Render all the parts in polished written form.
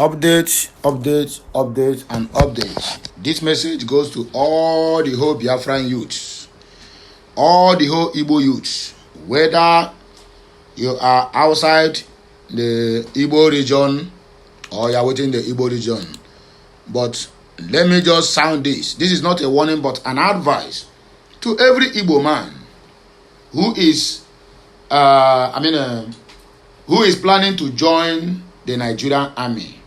Update, and update. This message goes to all the whole Biafran youths, all the whole Igbo youths, whether you are outside the Igbo region or you are within the Igbo region. But let me just sound this. This is not a warning, but an advice to every Igbo man who is, who is planning to join the Nigerian army.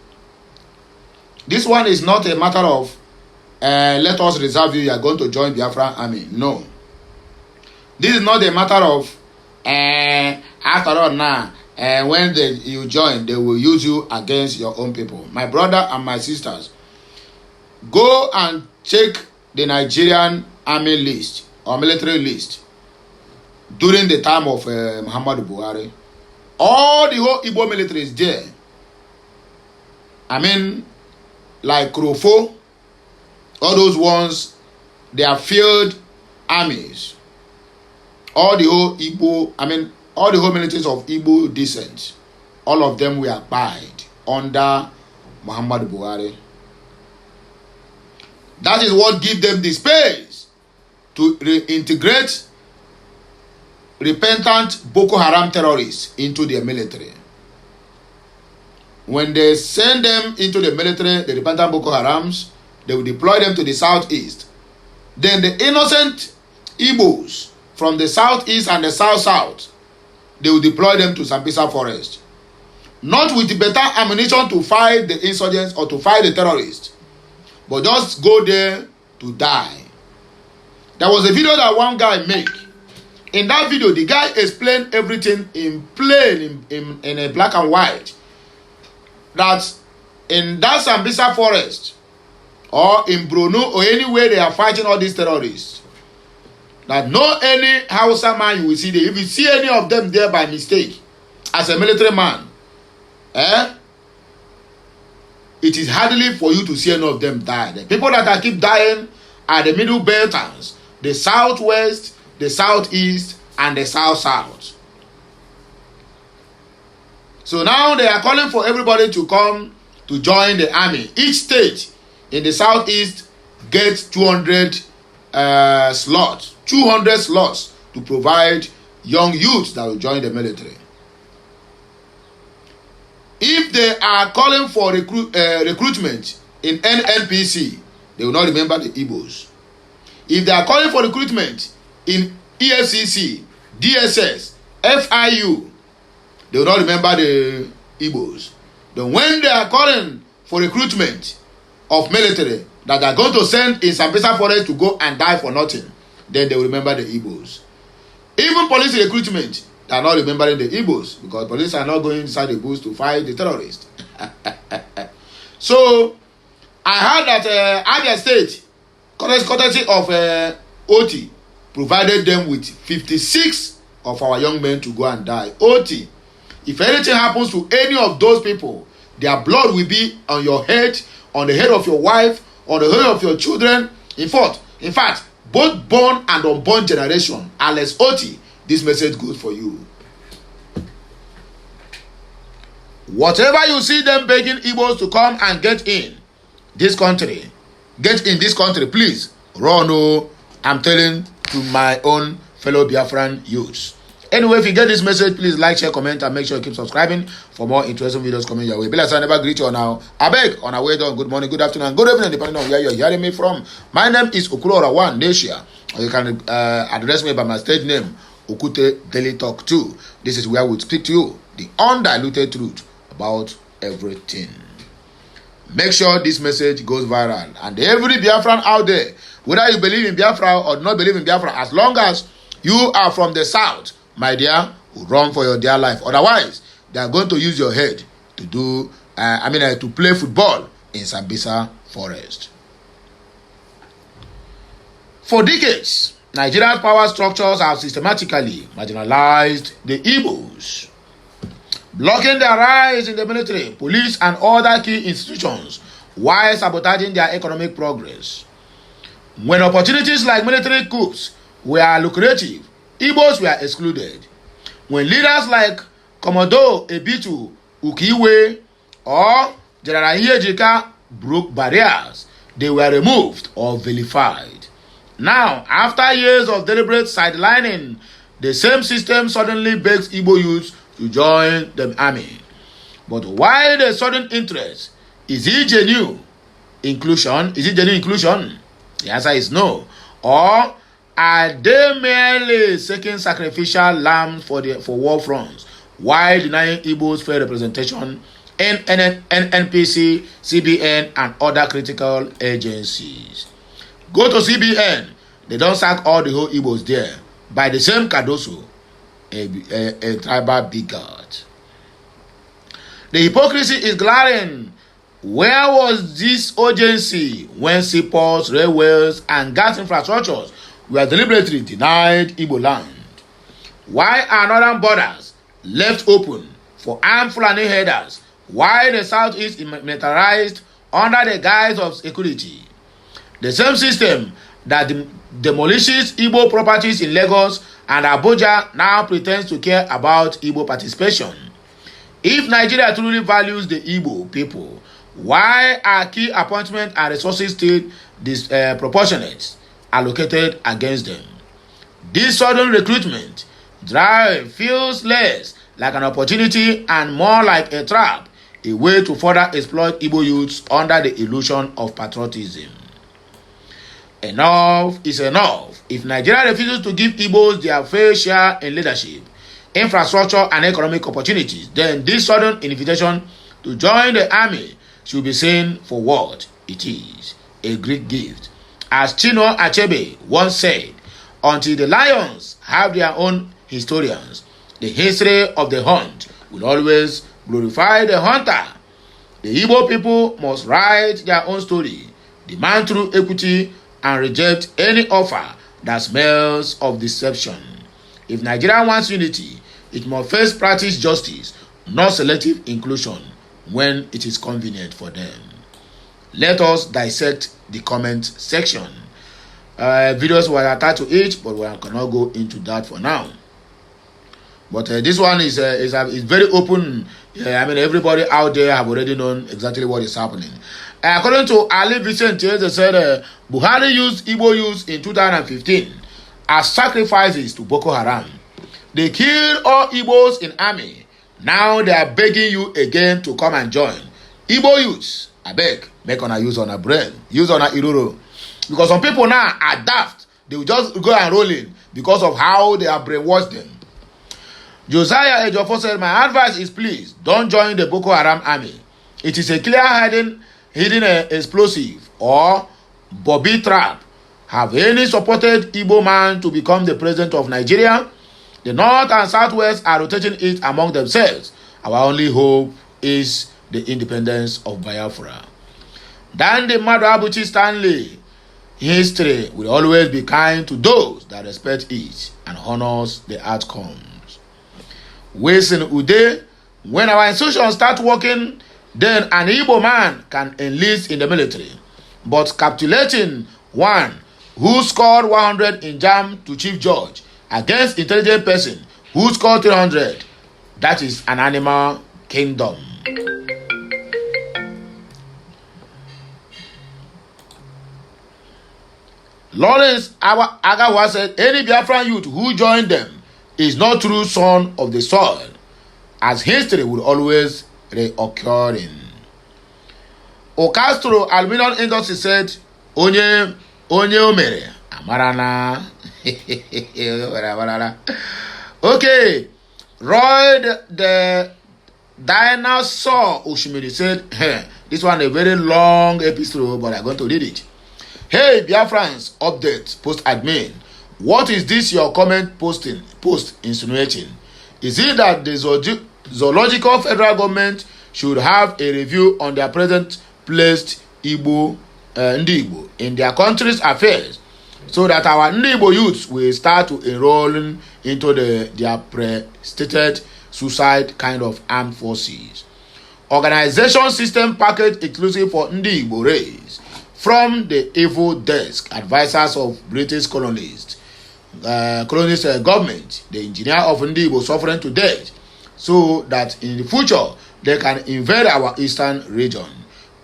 This one is not a matter of let us reserve you are going to join Biafran army. No. This is not a matter of after all now when you join, they will use you against your own people. My brother and my sisters, go and check the Nigerian army list or military list during the time of Muhammadu Buhari. All the whole Igbo military is there. Like Krofo, all those ones, they are field armies. All the whole Igbo, all the whole militaries of Igbo descent, all of them will abide under Muhammadu Buhari. That is what gives them the space to reintegrate repentant Boko Haram terrorists into their military. When they send them into the military, the repentant Boko Harams, they will deploy them to the southeast. Then the innocent Igbos from the southeast and the south, they will deploy them to Sambisa forest. Not with better ammunition to fight the insurgents or to fight the terrorists, but just go there to die. There was a video that one guy made. In that video, the guy explained everything in plain, in a black and white. That in that Sambisa forest or in Bruno or anywhere they are fighting all these terrorists, that no any Hausa man you will see there. If you see any of them there by mistake, as a military man, it is hardly for you to see any of them die. The people that are keep dying are the middle belters, the southwest, the southeast, and the south. So now they are calling for everybody to come to join the army. Each state in the southeast gets 200 slots. 200 slots to provide young youths that will join the military. If they are calling for recruitment in NNPC, they will not remember the Igbos. If they are calling for recruitment in EFCC, DSS, FIU, they will not remember the Igbos. Then when they are calling for recruitment of military that they are going to send in Sambisa forest to go and die for nothing, then they will remember the Igbos. Even police recruitment, they are not remembering the Igbos because police are not going inside the bush to fight the terrorists. So, I heard that Abia State, courtesy of OT, provided them with 56 of our young men to go and die. OT. If anything happens to any of those people, their blood will be on your head, on the head of your wife, on the head of your children. In fact, both born and unborn generation, Alex Oti, this message goes for you. Whatever you see them begging Igbos to come and get in this country, please run. Oh, I'm telling to my own fellow Biafran youths. Anyway, if you get this message, please like, share, comment, and make sure you keep subscribing for more interesting videos coming your way. Be like I never greet you now. I beg on our way down. Good morning, good afternoon, good evening, depending on where you're hearing me from. My name is Okulora One Nasia. Or you can address me by my stage name, Okute Daily Talk 2. This is where we speak to you the undiluted truth about everything. Make sure this message goes viral. And every Biafran out there, whether you believe in Biafra or not believe in Biafra, as long as you are from the south, my dear, run for your dear life. Otherwise, they are going to use your head to do, to play football in Sambisa forest. For decades, Nigeria's power structures have systematically marginalized the Igbos, blocking their rise in the military, police, and other key institutions while sabotaging their economic progress. When opportunities like military coups were lucrative, Igbos were excluded. When leaders like Commodore Ebitu Ukiwe or General Iyanga broke barriers. They were removed or vilified. Now, after years of deliberate sidelining, the same system suddenly begs Igbo youths to join the army. But why the sudden interest? Is it genuine inclusion? Is it genuine inclusion? The answer is no. Or are they merely seeking sacrificial lambs for war fronts while denying Igbos fair representation in NNPC, CBN, and other critical agencies? Go to CBN, they don't sack all the whole Igbos there by the same Cardoso, a tribal bigot. The hypocrisy is glaring. Where was this urgency when seaports, railways, and gas infrastructures were deliberately denied Igbo land? Why are northern borders left open for armed Fulani herders? Why the southeast is militarized under the guise of security? The same system that demolishes Igbo properties in Lagos and Abuja now pretends to care about Igbo participation. If Nigeria truly values the Igbo people, why are key appointments and resources still disproportionate allocated against them? This sudden recruitment drive feels less like an opportunity and more like a trap, a way to further exploit Igbo youths under the illusion of patriotism. Enough is enough. If Nigeria refuses to give Igbos their fair share in leadership, infrastructure, and economic opportunities, then this sudden invitation to join the army should be seen for what it is, a great gift. As Chinua Achebe once said, until the lions have their own historians, the history of the hunt will always glorify the hunter. The Igbo people must write their own story, demand true equity, and reject any offer that smells of deception. If Nigeria wants unity, it must first practice justice, not selective inclusion, when it is convenient for them. Let us dissect the comment section. Videos were attached to each, but we cannot go into that for now. But this one is very open. I mean, everybody out there have already known exactly what is happening. According to Ali Vicente, they said Buhari used Igbo youths in 2015 as sacrifices to Boko Haram. They killed all Igbos in army. Now they are begging you again to come and join. Igbo youths, I beg, make on a use on a brain, use on a iroro. Because some people now are daft. They will just go and roll in because of how they have brainwashed them. Josiah Ejiofor said, my advice is please don't join the Boko Haram army. It is a clear hidden explosive or bobby trap. Have any supported Igbo man to become the president of Nigeria? The North and Southwest are rotating it among themselves. Our only hope is the independence of Biafra. Dan the Madu Abuchi Stanley, history will always be kind to those that respect it and honors the outcomes. Wilson Ude, when our institutions start working, then an Igbo man can enlist in the military. But capitulating one who scored 100 in JAM to Chief Judge against intelligent person who scored 300, that is an animal kingdom. Lawrence Agawa said, any Biafran youth who joined them is not true son of the soil, as history will always reoccurring. Ocastro Aluminium Industry said, Onye omere amarana. Okay, Roy the dinosaur Oshimiri said, hey, this one a very long episode, but I'm going to read it. Hey, Biafrans, update, post admin. What is this your comment post insinuating? Is it that the zoological federal government should have a review on their present placed Igbo Igbo in their country's affairs, so that our Igbo youths will start to enroll into their pre-stated suicide kind of armed forces? Organization system package exclusive for Igbo race from the evil desk advisors of British colonist government, the engineer of Igbo suffering to death, so that in the future they can invade our eastern region.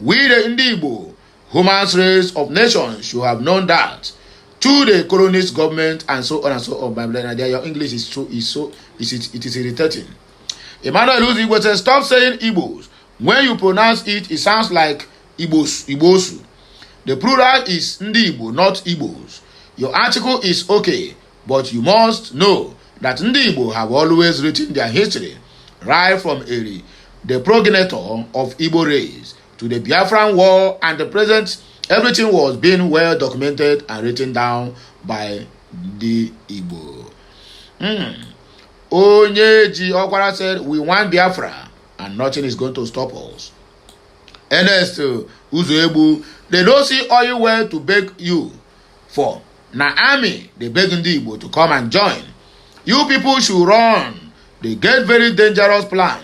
We the Igbo, human race of nations, should have known that. To the colonist government and so on and so on. Your English is it is irritating. Emmanuel Igbo says, stop saying Igbos. When you pronounce it, it sounds like Igbos, Igbosu. The plural is Ndi Igbo, not Igbos. Your article is okay, but you must know that Ndi Igbo have always written their history, right from Eri, the progenitor of Igbo race, to the Biafran war and the present. Everything was being well documented and written down by the Igbo. Onyeji Okwara said, we want Biafra and nothing is going to stop us. Ernest Uzoebu, they don't see oil well to beg you for. Now army, they begging the Igbo to come and join. You people should run. They get very dangerous plan.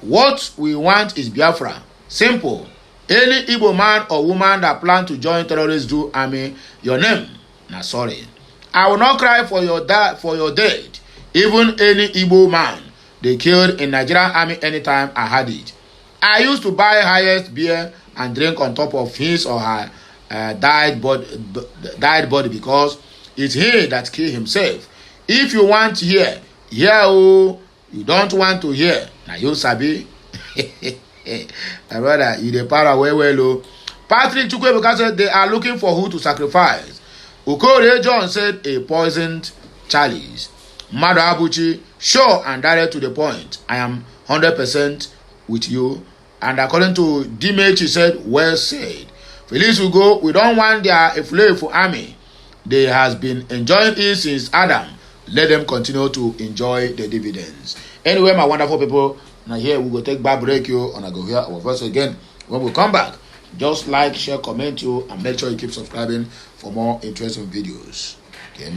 What we want is Biafra. Simple. Any Igbo man or woman that plan to join terrorists do army, your name. Nah, sorry. I will not cry for your dead. Even any Igbo man they killed in Nigerian army anytime I had it. I used to buy highest beer and drink on top of his or her died body because it's he that killed himself. If you want to hear, oh, you don't want to hear. Now you sabi. My brother, you the power well. Patrick Chukwuebuka said they are looking for who to sacrifice. Ukore John said a poisoned chalice. Mado Abuchi, sure and direct to the point. I am 100% with you. And according to Dimech, he said, well said. Felice Ugo, we don't want their for army. They has been enjoying it since Adam. Let them continue to enjoy the dividends. Anyway, my wonderful people, now here we go take back break you and I go hear our voice again. When we come back, just like, share, comment you, and make sure you keep subscribing for more interesting videos. Okay,